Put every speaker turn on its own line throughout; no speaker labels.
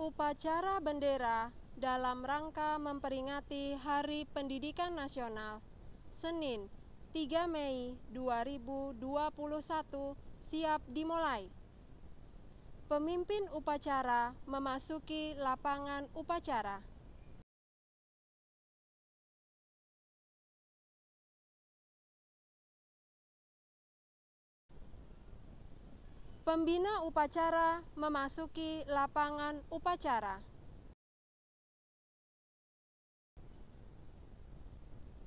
Upacara bendera dalam rangka memperingati Hari Pendidikan Nasional, Senin 3 Mei 2021 siap dimulai. Pemimpin upacara memasuki lapangan upacara. Pembina upacara memasuki lapangan upacara.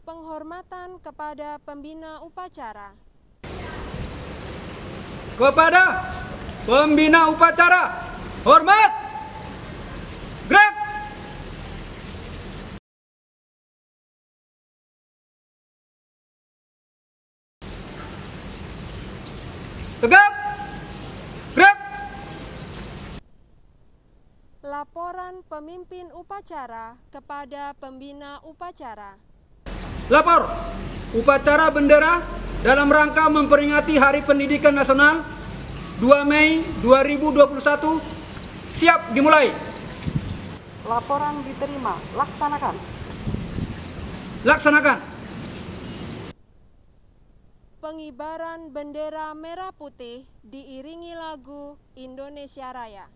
Penghormatan kepada pembina upacara.
Kepada pembina upacara, hormat! Gerak! Tegap! Gerak!
Laporan pemimpin upacara kepada pembina upacara.
Lapor, upacara bendera dalam rangka memperingati Hari Pendidikan Nasional 2 Mei 2021 siap dimulai.
Laporan diterima, laksanakan.
Laksanakan.
Pengibaran bendera merah putih diiringi lagu Indonesia Raya.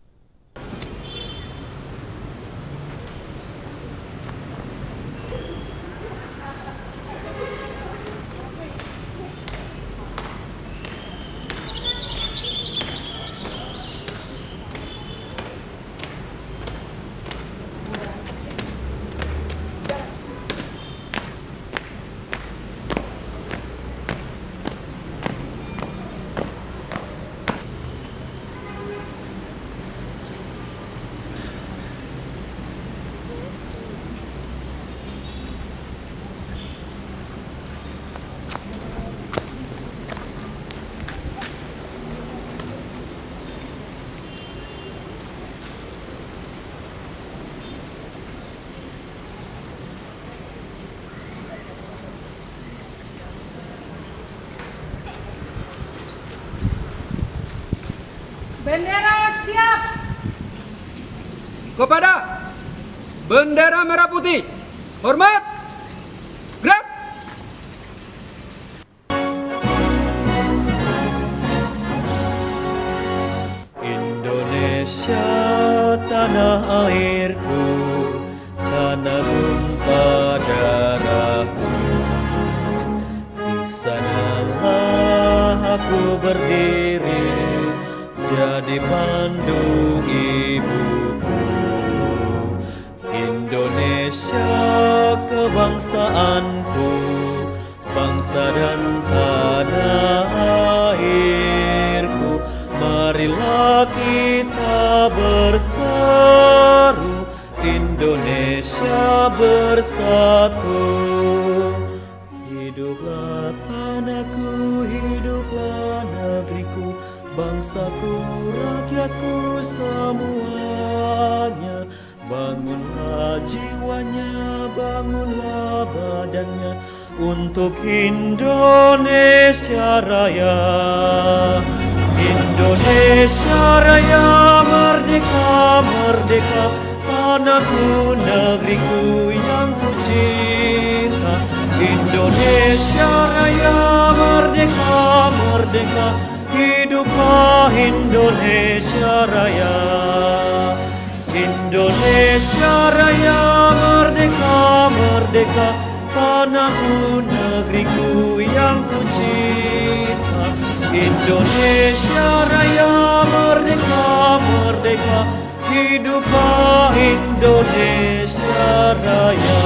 Bendera siap.
Kepada bendera merah putih, hormat! Gerak!
Indonesia tanah airku, tanah tumpah darahku. Di sanalah aku berdiri, jadi pandu ibuku. Indonesia kebangsaanku, bangsa dan tanah airku. Marilah kita berseru, Indonesia bersatu. Hiduplah tanahku, hiduplah negeriku, bangsaku, rakyatku semuanya. Bangunlah jiwanya, bangunlah badannya untuk Indonesia Raya. Indonesia Raya merdeka, merdeka, tanahku, negeriku yang ku cinta. Indonesia Raya merdeka, merdeka, hiduplah Indonesia Raya. Indonesia Raya merdeka, merdeka, tanahku, negeriku yang ku cinta. Indonesia Raya merdeka, merdeka, hiduplah Indonesia Raya.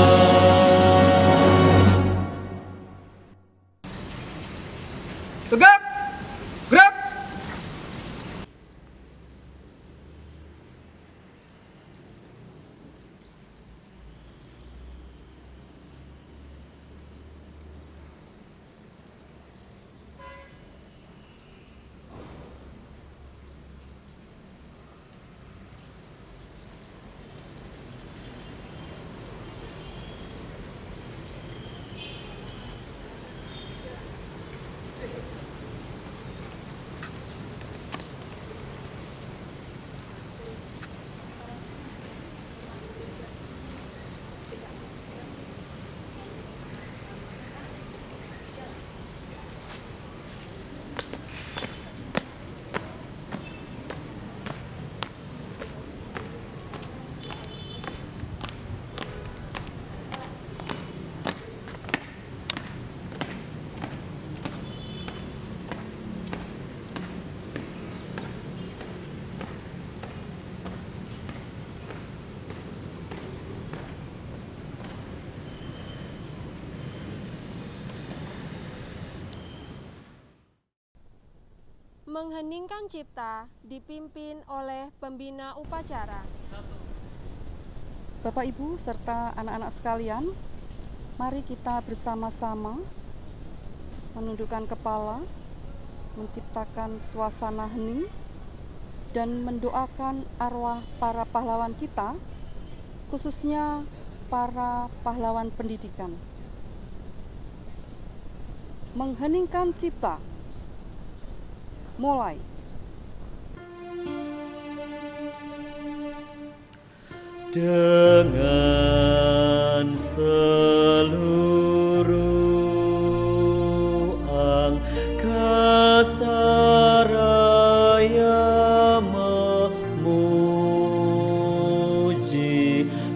Tegap! Gerak!
mengheningkan cipta dipimpin oleh pembina upacara.
Bapak Ibu serta anak-anak sekalian, mari kita bersama-sama menundukkan kepala, menciptakan suasana hening, dan mendoakan arwah para pahlawan kita, khususnya para pahlawan pendidikan. Mengheningkan cipta. Mulai.
Dengan seluruh angkasa raya memuji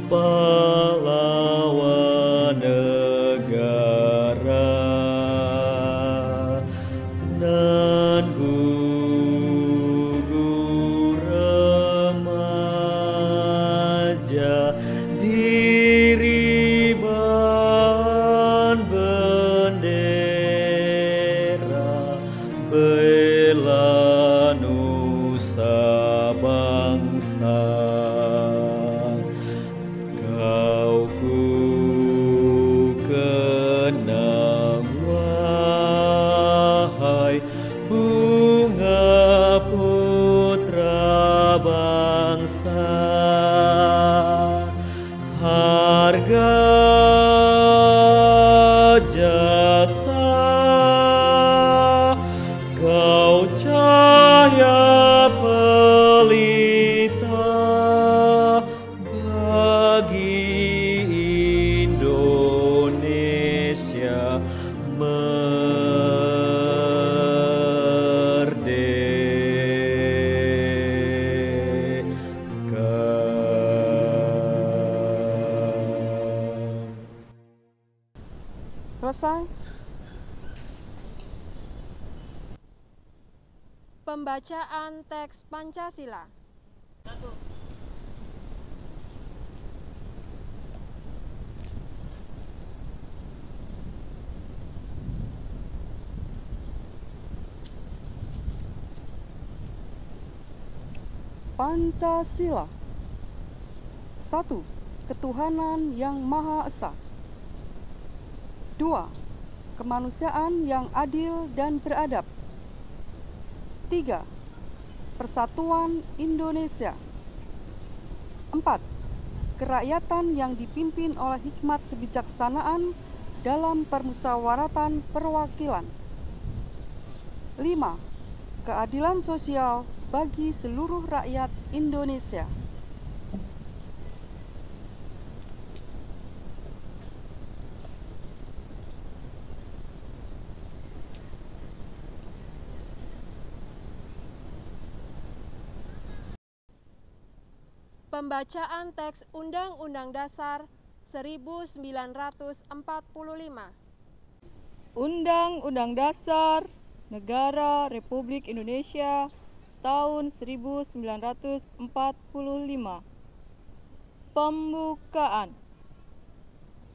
pahlawan negara, nan gugur remaja diriban bendera, bela nusa bangsa. Kau ku kenang wahai bunga putra bangsa, harga jasa kau cahaya pelita bagi Indonesia merdeka.
Selesai.
Pembacaan teks Pancasila.
Pancasila. 1. Ketuhanan yang Maha Esa. 2. Kemanusiaan yang adil dan beradab. 3. Persatuan Indonesia. 4. Kerakyatan yang dipimpin oleh hikmat kebijaksanaan dalam permusyawaratan perwakilan. 5. Keadilan sosial bagi seluruh rakyat Indonesia.
Pembacaan teks Undang-Undang Dasar 1945.
Undang-Undang Dasar Negara Republik Indonesia tahun 1945. Pembukaan.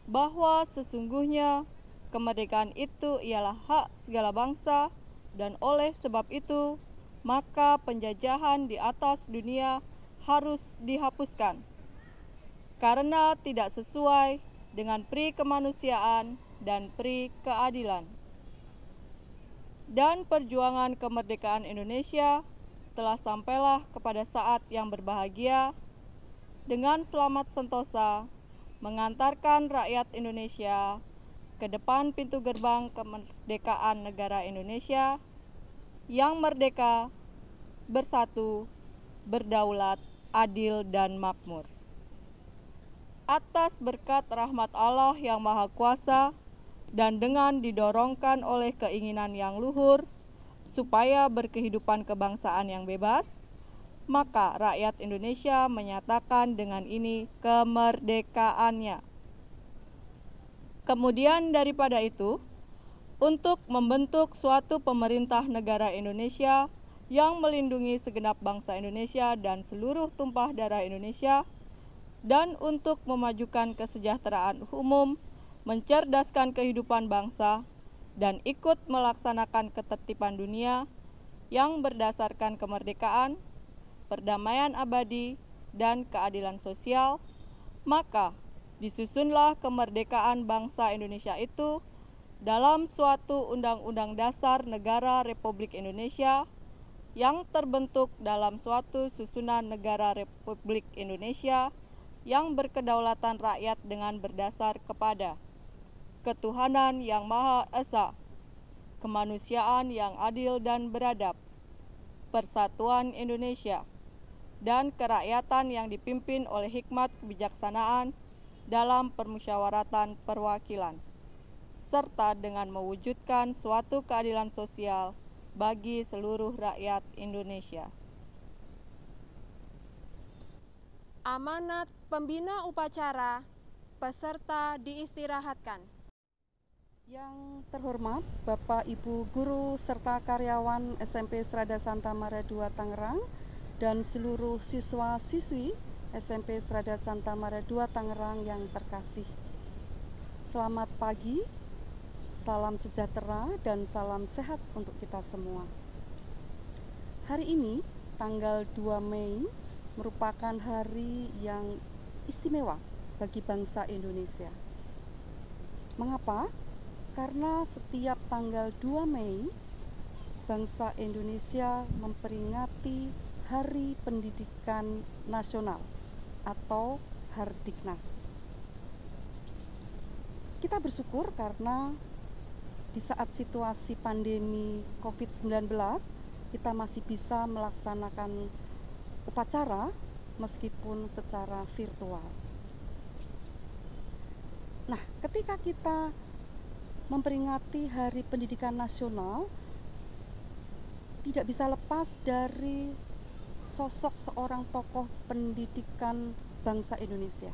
Bahwa sesungguhnya kemerdekaan itu ialah hak segala bangsa, dan oleh sebab itu maka penjajahan di atas dunia harus dihapuskan karena tidak sesuai dengan pri kemanusiaan dan pri keadilan. Dan perjuangan kemerdekaan Indonesia telah sampailah kepada saat yang berbahagia dengan selamat sentosa mengantarkan rakyat Indonesia ke depan pintu gerbang kemerdekaan negara Indonesia yang merdeka, bersatu, berdaulat, adil dan makmur. Atas berkat rahmat Allah yang Maha Kuasa dan dengan didorongkan oleh keinginan yang luhur supaya berkehidupan kebangsaan yang bebas, maka rakyat Indonesia menyatakan dengan ini kemerdekaannya. Kemudian daripada itu, untuk membentuk suatu pemerintah negara Indonesia yang melindungi segenap bangsa Indonesia dan seluruh tumpah darah Indonesia, dan untuk memajukan kesejahteraan umum, mencerdaskan kehidupan bangsa, dan ikut melaksanakan ketertiban dunia yang berdasarkan kemerdekaan, perdamaian abadi, dan keadilan sosial, maka disusunlah kemerdekaan bangsa Indonesia itu dalam suatu Undang-Undang Dasar Negara Republik Indonesia yang terbentuk dalam suatu susunan negara Republik Indonesia yang berkedaulatan rakyat dengan berdasar kepada ketuhanan yang Maha Esa, kemanusiaan yang adil dan beradab, persatuan Indonesia, dan kerakyatan yang dipimpin oleh hikmat kebijaksanaan dalam permusyawaratan perwakilan, serta dengan mewujudkan suatu keadilan sosial bagi seluruh rakyat Indonesia.
Amanat pembina upacara, peserta diistirahatkan.
Yang terhormat Bapak Ibu Guru serta karyawan SMP Serada Santa Maria II Tangerang dan seluruh siswa-siswi SMP Serada Santa Maria II Tangerang yang terkasih. Selamat pagi, salam sejahtera dan salam sehat untuk kita semua. Hari ini, tanggal 2 Mei, merupakan hari yang istimewa bagi bangsa Indonesia. Mengapa? Karena setiap tanggal 2 Mei, bangsa Indonesia memperingati Hari Pendidikan Nasional atau Hardiknas. Kita bersyukur karena di saat situasi pandemi COVID-19, kita masih bisa melaksanakan upacara meskipun secara virtual. Nah, ketika kita memperingati Hari Pendidikan Nasional, tidak bisa lepas dari sosok seorang tokoh pendidikan bangsa Indonesia,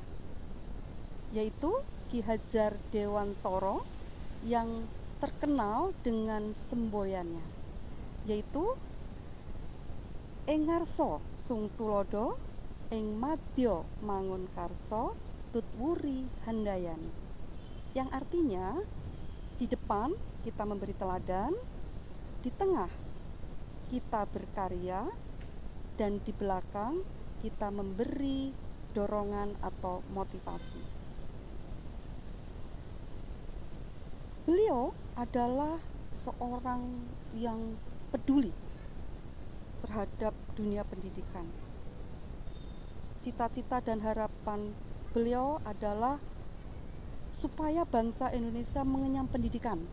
yaitu Ki Hajar Dewantoro yang terkenal dengan semboyannya, yaitu Ing ngarsa sung tulodo, ing madya mangun karsa, tutwuri handayani. Yang artinya, di depan kita memberi teladan, di tengah kita berkarya, dan di belakang kita memberi dorongan atau motivasi. Beliau adalah seorang yang peduli terhadap dunia pendidikan. Cita-cita dan harapan beliau adalah supaya bangsa Indonesia mengenyam pendidikan.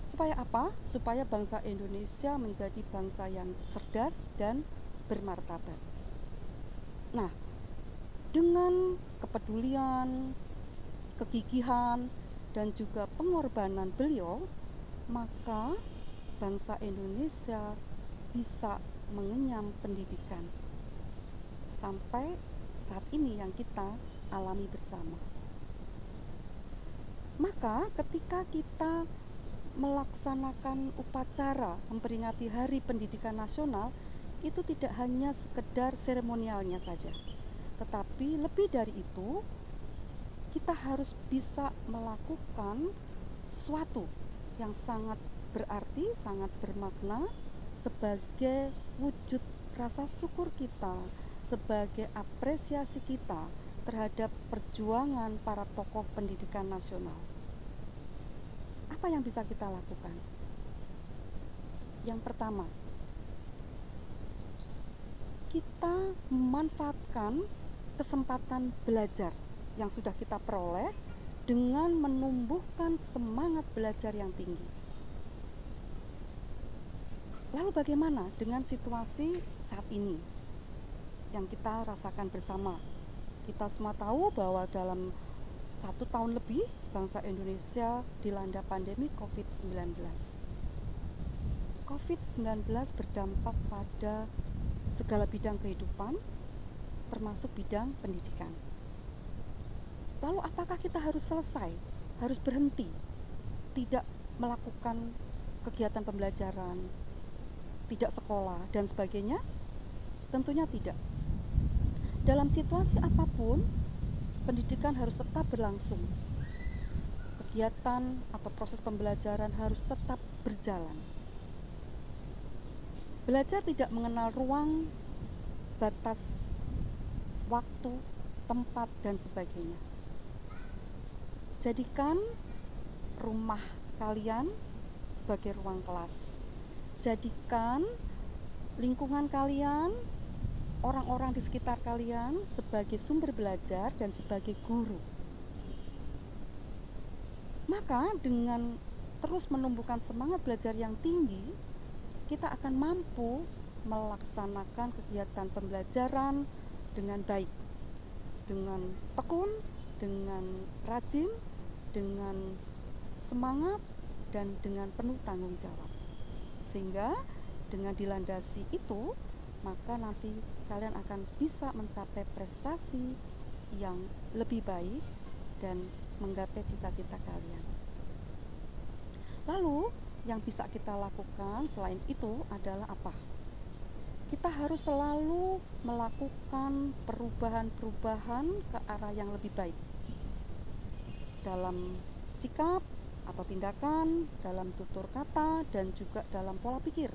Supaya apa? Supaya bangsa Indonesia menjadi bangsa yang cerdas dan bermartabat. Nah, dengan kepedulian, kegigihan, dan juga pengorbanan beliau, maka bangsa Indonesia bisa mengenyam pendidikan sampai saat ini yang kita alami bersama. Maka ketika kita melaksanakan upacara memperingati Hari Pendidikan Nasional, itu tidak hanya sekedar seremonialnya saja, tetapi lebih dari itu, kita harus bisa melakukan sesuatu yang sangat berarti, sangat bermakna sebagai wujud rasa syukur kita, sebagai apresiasi kita terhadap perjuangan para tokoh pendidikan nasional. Apa yang bisa kita lakukan? Yang pertama, kita memanfaatkan kesempatan belajar yang sudah kita peroleh dengan menumbuhkan semangat belajar yang tinggi. Lalu bagaimana dengan situasi saat ini yang kita rasakan bersama? Kita semua tahu bahwa dalam 1 tahun lebih bangsa Indonesia dilanda pandemi COVID-19. COVID-19 berdampak pada segala bidang kehidupan, termasuk bidang pendidikan. Lalu apakah kita harus selesai, harus berhenti, tidak melakukan kegiatan pembelajaran, tidak sekolah, dan sebagainya? Tentunya tidak. Dalam situasi apapun, pendidikan harus tetap berlangsung. Kegiatan atau proses pembelajaran harus tetap berjalan. Belajar tidak mengenal ruang, batas, waktu, tempat, dan sebagainya. Jadikan rumah kalian sebagai ruang kelas. Jadikan lingkungan kalian, orang-orang di sekitar kalian sebagai sumber belajar dan sebagai guru. Maka dengan terus menumbuhkan semangat belajar yang tinggi, kita akan mampu melaksanakan kegiatan pembelajaran dengan baik, dengan tekun, dengan rajin, dengan semangat, dan dengan penuh tanggung jawab. Sehingga dengan dilandasi itu, maka nanti kalian akan bisa mencapai prestasi yang lebih baik dan menggapai cita-cita kalian. Lalu yang bisa kita lakukan selain itu adalah apa? Kita harus selalu melakukan perubahan-perubahan ke arah yang lebih baik dalam sikap atau tindakan, dalam tutur kata, dan juga dalam pola pikir.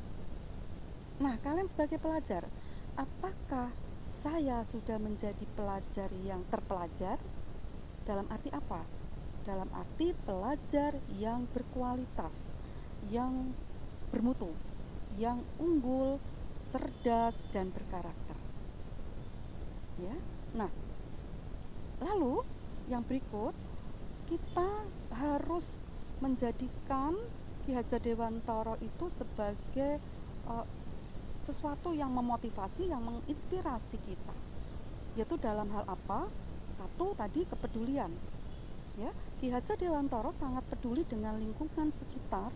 Nah, kalian sebagai pelajar, apakah saya sudah menjadi pelajar yang terpelajar? Dalam arti apa? Dalam arti pelajar yang berkualitas, yang bermutu, yang unggul, cerdas, dan berkarakter. Ya. Nah, lalu yang berikut, kita harus menjadikan Ki Hajar Dewantara itu sebagai sesuatu yang memotivasi, yang menginspirasi kita. Yaitu dalam hal apa? Satu, tadi kepedulian. Ya, Ki Hajar Dewantara sangat peduli dengan lingkungan sekitar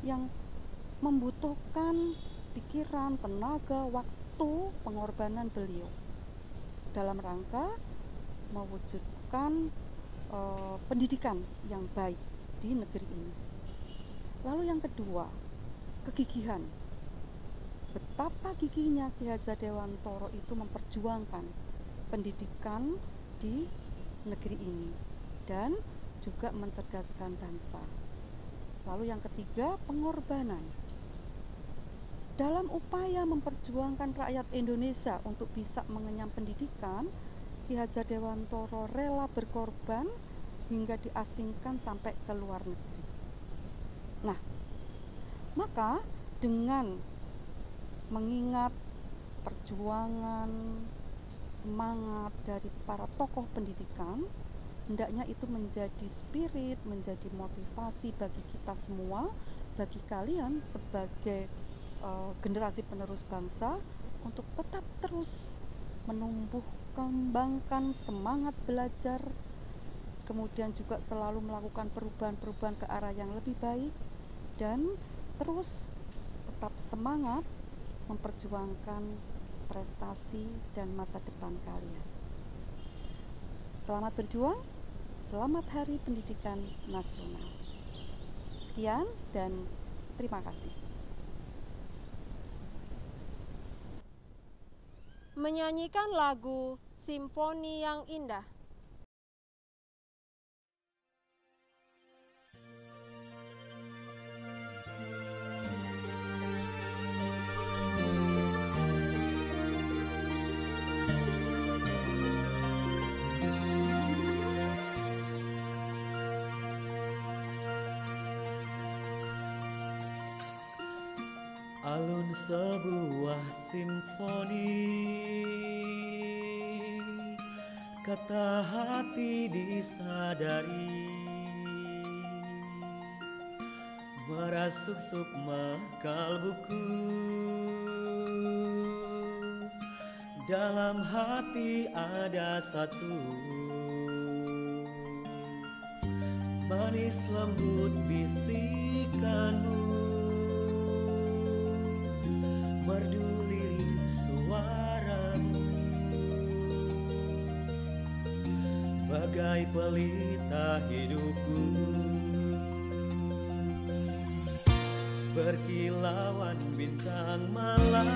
yang membutuhkan pikiran, tenaga, waktu, pengorbanan beliau dalam rangka mewujudkan pendidikan yang baik di negeri ini. Lalu yang kedua, kegigihan. Betapa gigihnya Ki Hajar Dewantara itu memperjuangkan pendidikan di negeri ini dan juga mencerdaskan bangsa. Lalu yang ketiga, pengorbanan. Dalam upaya memperjuangkan rakyat Indonesia untuk bisa mengenyam pendidikan, Ki Hajar Dewantara rela berkorban hingga diasingkan sampai ke luar negeri. Nah, maka dengan mengingat perjuangan, semangat dari para tokoh pendidikan, hendaknya itu menjadi spirit, menjadi motivasi bagi kita semua, bagi kalian sebagai generasi penerus bangsa untuk tetap terus menumbuh kembangkan semangat belajar, kemudian juga selalu melakukan perubahan-perubahan ke arah yang lebih baik, dan terus tetap semangat memperjuangkan prestasi dan masa depan kalian. Selamat berjuang, selamat Hari Pendidikan Nasional. Sekian dan terima kasih.
Menyanyikan lagu Simfoni yang Indah.
Alun sebuah simfoni, kata hati disadari, merasuk sukma kalbuku. Dalam hati ada satu, manis lembut bisikanmu, merdu lirik suaramu, bagai pelita hidupku, berkilauan bintang malam,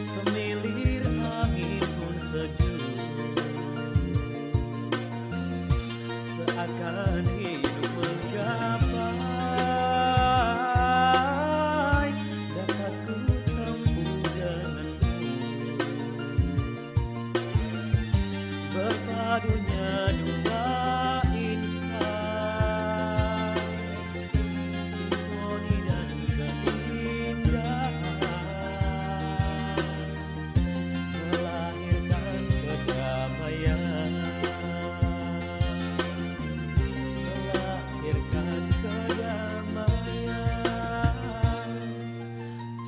semilir angin pun sejuk, seakan hidup menggapai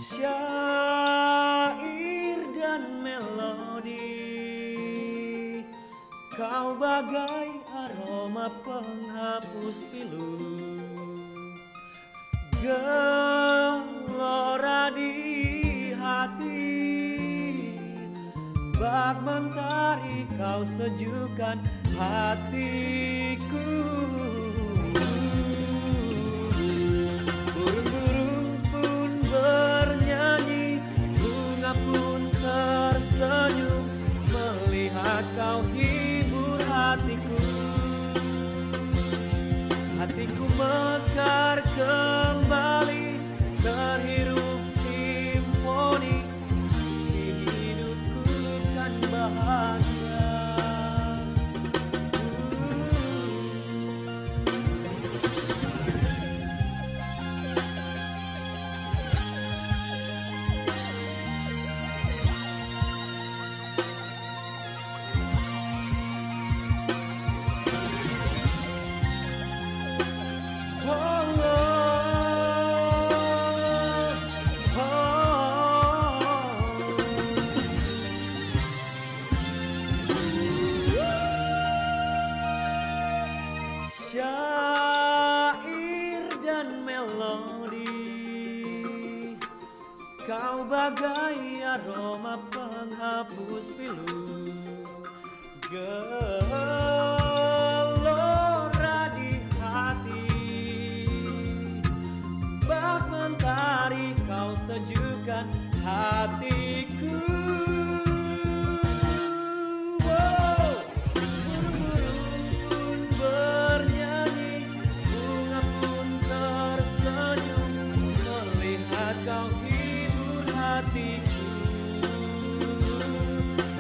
Syair dan melodi, kau bagai aroma penghapus pilu, gelora di hati, bak mentari kau sejukkan hatiku. Burung-burung pun bernyanyi, bunga pun tersenyum, melihat kau hibur hatiku. Hatiku mekar kembali, terhirup simfoni, pasti hidupku kan bahagia. Syair dan melodi, kau bagai aroma penghapus pilu, gelora di hati, bak mentari kau sejukkan hatiku.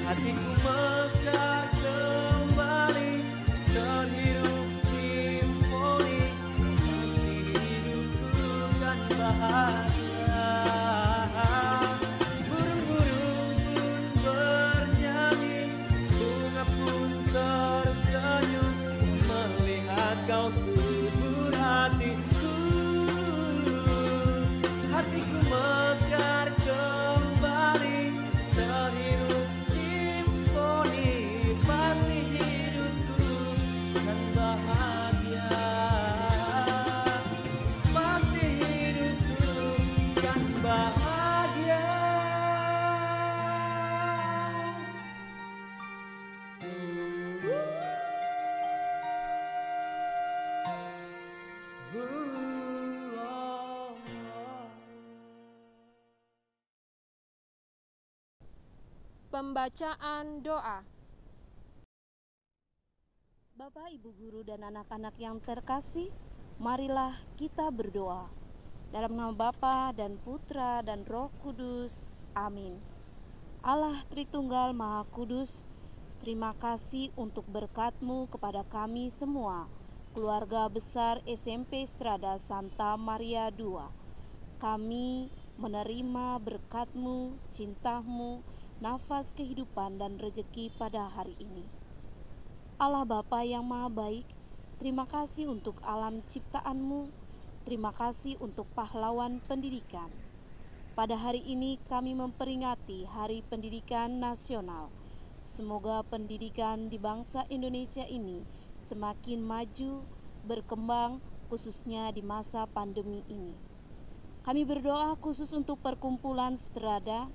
Hatiku mekar kembali, terhirup simfoni, pasti hidupku kan bahagia. Burung-burung pun bernyanyi, bunga pun tersenyum, melihat kau hibur hatiku. Hatiku mekar kembali, terhirup simfoni, pasti hidupku kan bahagia. Pasti hidupku kan bahagia.
Pembacaan doa.
Bapak, Ibu Guru, dan anak-anak yang terkasih, marilah kita berdoa. Dalam nama Bapa dan Putra dan Roh Kudus. Amin. Allah Tritunggal Maha Kudus, terima kasih untuk berkat-Mu kepada kami semua, keluarga besar SMP Strada Santa Maria II. Kami menerima berkat-Mu, cinta-Mu, nafas kehidupan dan rejeki pada hari ini. Allah Bapa yang Maha Baik, terima kasih untuk alam ciptaan-Mu, terima kasih untuk pahlawan pendidikan. Pada hari ini kami memperingati Hari Pendidikan Nasional. Semoga pendidikan di bangsa Indonesia ini semakin maju, berkembang, khususnya di masa pandemi ini. Kami berdoa khusus untuk perkumpulan Strada.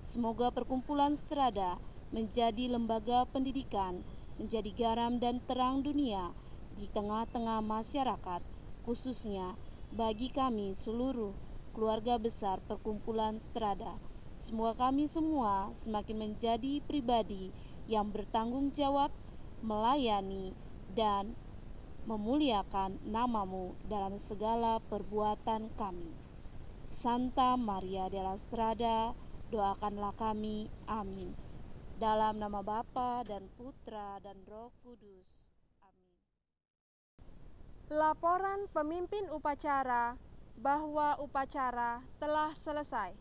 Semoga perkumpulan Strada menjadi lembaga pendidikan, menjadi garam dan terang dunia di tengah-tengah masyarakat, khususnya bagi kami seluruh keluarga besar perkumpulan Strada. Semoga kami semua semakin menjadi pribadi yang bertanggung jawab, melayani, dan memuliakan nama-Mu dalam segala perbuatan kami. Santa Maria della Strada, doakanlah kami. Amin. Dalam nama Bapa dan Putra dan Roh Kudus. Amin.
Laporan pemimpin upacara bahwa upacara telah selesai.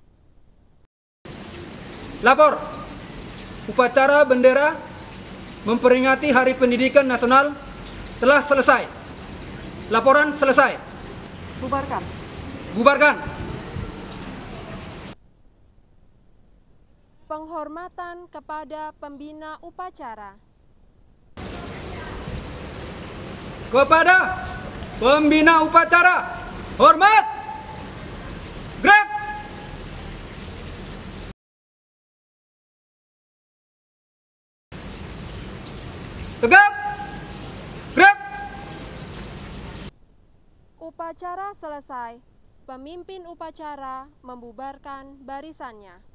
Lapor, upacara bendera memperingati Hari Pendidikan Nasional telah selesai. Laporan selesai.
Bubarkan.
Bubarkan.
Penghormatan kepada pembina upacara.
Kepada pembina upacara, hormat! Gerak! Tegap! Gerak!
Upacara selesai. Pemimpin upacara membubarkan barisannya.